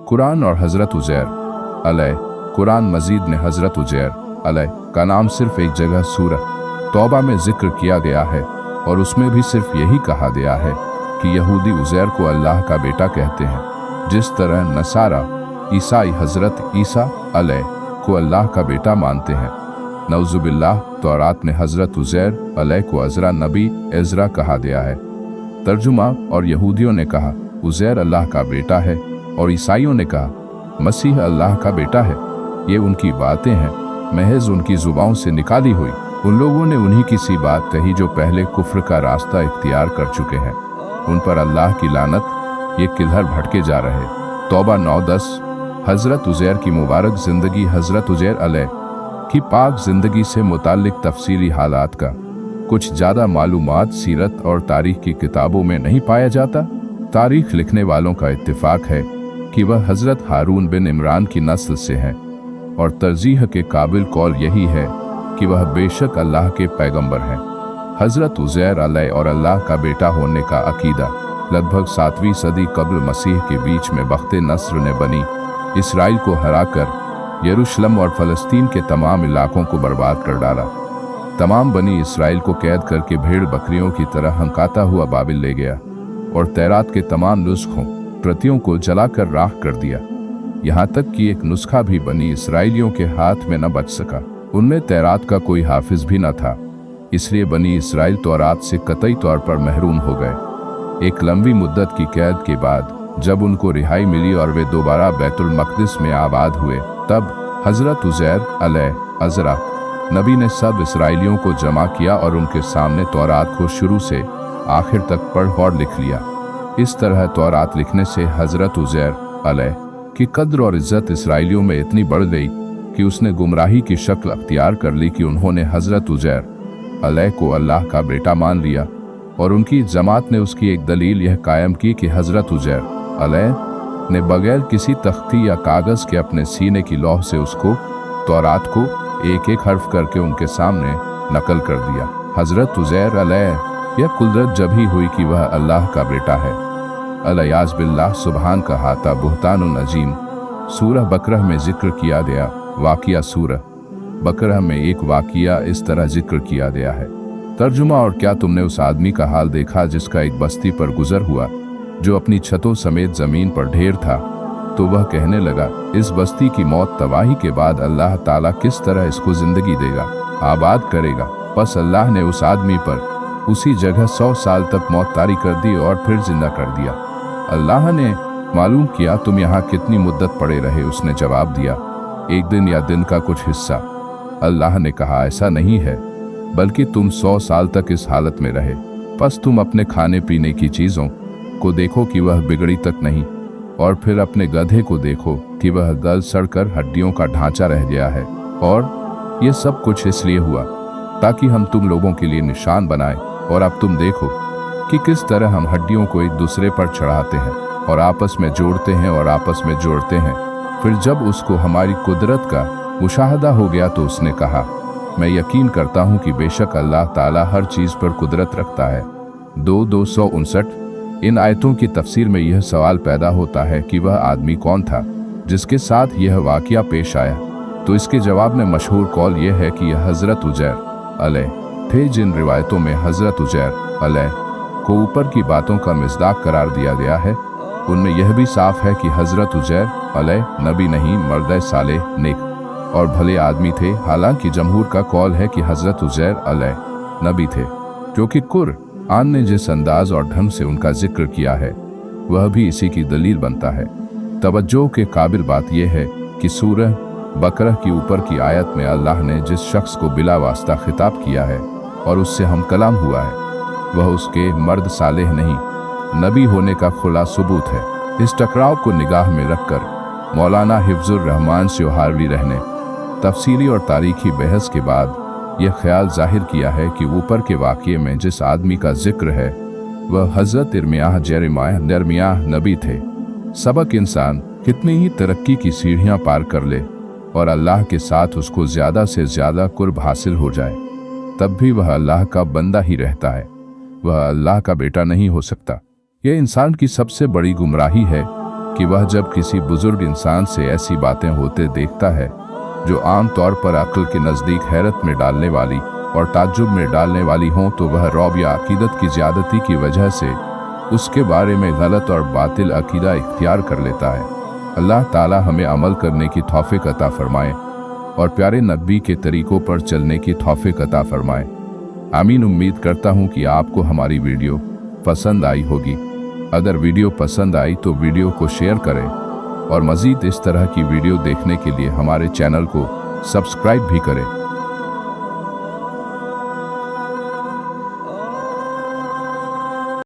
कुरान और हजरत उज़ैर अलैह। कुरान मजीद ने हजरत उज़ैर अलैह का नाम सिर्फ एक जगह सूरह तौबा में जिक्र किया गया है और उसमें भी सिर्फ यही कहा गया है कि यहूदी उज़ैर को अल्लाह का बेटा कहते हैं, जिस तरह नसारा ईसाई हजरत ईसा अलैह को अल्लाह का बेटा मानते हैं। नऊजुबिल्लाह। तौरात में हजरत उज़ैर अलैह को अज़रा नबी एज़रा कहा गया है। तर्जुमा। और यहूदियों ने कहा उज़ैर अल्लाह का बेटा है और ईसाइयों ने कहा मसीह अल्लाह का बेटा है। ये उनकी बातें हैं, महज उनकी जुबान से निकाली हुई। उन लोगों ने उन्हीं की सी बात कही जो पहले कुफ्र का रास्ता इख्तियार कर चुके हैं। उन पर अल्लाह की लानत, ये किधर भटके जा रहे। तौबा 9:10। हजरत उज़ैर की मुबारक ज़िंदगी। हजरत उज़ैर अलैह की पाक ज़िंदगी से मुताल्लिक तफसीली हालात का कुछ ज़्यादा मालूमात सीरत और तारीख़ की किताबों में नहीं पाया जाता। तारीख़ लिखने वालों का इत्तिफाक है कि वह हजरत हारून बिन इमरान की नस्ल से हैं और तरजीह के काबिल कौल यही है कि वह बेशक अल्लाह के पैगंबर हैं। हजरत उज़ैर अलैह और अल्लाह का बेटा होने का अकीदा लगभग 7वीं सदी कब्ल मसीह के बीच में बख्ते नस्र ने बनी इसराइल को हराकर यरूशलेम और फ़लस्तीन के तमाम इलाकों को बर्बाद कर डाला। तमाम बनी इसराइल को कैद करके भेड़ बकरियों की तरह हंकाता हुआ बाबिल ले गया और तौरात के तमाम नुस्खों प्रतियों को जलाकर राख कर दिया। यहाँ तक कि एक नुस्खा भी बनी इसराइलियों के हाथ में न बच सका। उनमें तौरात का कोई हाफिज भी न था, इसलिए बनी इसराइल तौरात से कतई तौर पर महरूम हो गए। एक लंबी मुद्दत की कैद के बाद जब उनको रिहाई मिली और वे दोबारा बैतुल मक़दिस में आबाद हुए, तब हजरत उज़ैर अलैह अज़रा नबी ने सब इसराइलियों को जमा किया और उनके सामने तौरात को शुरू से आखिर तक पढ़ और लिख लिया। इस तरह तौरात लिखने से हजरत उज़ैर अलैह की कद्र और इज्जत इसराइलियों में इतनी बढ़ गई कि उसने गुमराही की शक्ल अख्तियार कर ली कि उन्होंने हजरत उज़ैर अलैह को अल्लाह का बेटा मान लिया और उनकी जमात ने उसकी एक दलील यह कायम की कि हजरत उज़ैर अलैह ने बगैर किसी तख्ती या कागज़ के अपने सीने की लौह से उसको तौरात को एक एक हर्फ करके उनके सामने नकल कर दिया। हजरत उज़ैर अलैह यह कुदरत जब ही हुई कि वह अल्लाह का बेटा है। अलियाज़ बिल्लाह। सुबहान का हाथा बुहतानुन अजीम। सूरह बकरह में जिक्र किया गया वाक़िया। सूरह बकरह में एक वाक़िया इस तरह जिक्र किया गया है। तर्जुमा। और क्या तुमने उस आदमी का हाल देखा जिसका एक बस्ती पर गुजर हुआ जो अपनी छतों समेत ज़मीन पर ढेर था? तो वह कहने लगा इस बस्ती की मौत तबाही के बाद अल्लाह ताला किस तरह इसको ज़िंदगी देगा, आबाद करेगा। बस अल्लाह ने उस आदमी पर उसी जगह 100 साल तक मौत तारी कर दी और फिर जिंदा कर दिया। अल्लाह ने मालूम किया तुम यहाँ कितनी मुद्दत पड़े रहे। उसने जवाब दिया एक दिन या दिन का कुछ हिस्सा। अल्लाह ने कहा ऐसा नहीं है, बल्कि तुम 100 साल तक इस हालत में रहे। बस तुम अपने खाने पीने की चीज़ों को देखो कि वह बिगड़ी तक नहीं, और फिर अपने गधे को देखो कि वह गल सड़कर हड्डियों का ढांचा रह गया है। और ये सब कुछ इसलिए हुआ ताकि हम तुम लोगों के लिए निशान बनाएं। और अब तुम देखो कि किस तरह हम हड्डियों को एक दूसरे पर चढ़ाते हैं और आपस में जोड़ते हैं और आपस में जोड़ते हैं। फिर जब उसको हमारी कुदरत का मुशाहदा हो गया तो उसने कहा मैं यकीन करता हूँ कि बेशक अल्लाह ताला हर चीज़ पर कुदरत रखता है। 2:259। इन आयतों की तफसीर में यह सवाल पैदा होता है कि वह आदमी कौन था जिसके साथ यह वाक़या पेश आया। तो इसके जवाब में मशहूर कौल यह है कि यह हजरत उज़ैर अलैह थे। जिन रिवायतों में हजरत उज़ैर अलैह को ऊपर की बातों का मिज़दाक करार दिया गया है, उनमें यह भी साफ है कि हजरत उज़ैर अलैह नबी नहीं, मर्द सालेह, नेक और भले आदमी थे। हालांकि जमहूर का कौल है कि हजरत उज़ैर अलैह नबी थे, क्योंकि कुरआन ने जिस अंदाज और ढंग से उनका जिक्र किया है वह भी इसी की दलील बनता है। तवज्जो के काबिल बात यह है कि सूरह बकरह की ऊपर की आयत में अल्लाह ने जिस शख्स को बिला वास्ता खिताब किया है और उससे हम कलाम हुआ है, वह उसके मर्द सालेह नहीं नबी होने का खुला सबूत है। इस टकराव को निगाह में रखकर मौलाना हिफ्जुर रहमान शोहारवी रहने तफसीली और तारीखी बहस के बाद यह ख्याल जाहिर किया है कि ऊपर के वाक़ये में जिस आदमी का जिक्र है वह हज़रत यिर्मयाह नबी थे। सबक इंसान कितनी ही तरक्की की सीढ़ियाँ पार कर ले और अल्लाह के साथ उसको ज़्यादा से ज़्यादा कुर्ब हासिल हो जाए, तब भी वह अल्लाह का बंदा ही रहता है। वह अल्लाह का बेटा नहीं हो सकता। यह इंसान की सबसे बड़ी गुमराही है कि वह जब किसी बुजुर्ग इंसान से ऐसी बातें होते देखता है जो आम तौर पर अक्ल के नज़दीक हैरत में डालने वाली और ताज्जुब में डालने वाली हों, तो वह रौब या अकीदत की ज़्यादती की वजह से उसके बारे में गलत और बातिल अकीदा इख्तियार कर लेता है। अल्लाह ताला हमें अमल करने की तौफीक अता फरमाए और प्यारे नबी के तरीक़ों पर चलने की तौफीक अता फरमाए। आमीन। उम्मीद करता हूँ कि आपको हमारी वीडियो पसंद आई होगी। अगर वीडियो पसंद आई तो वीडियो को शेयर करें और मज़ीद इस तरह की वीडियो देखने के लिए हमारे चैनल को सब्सक्राइब भी करें।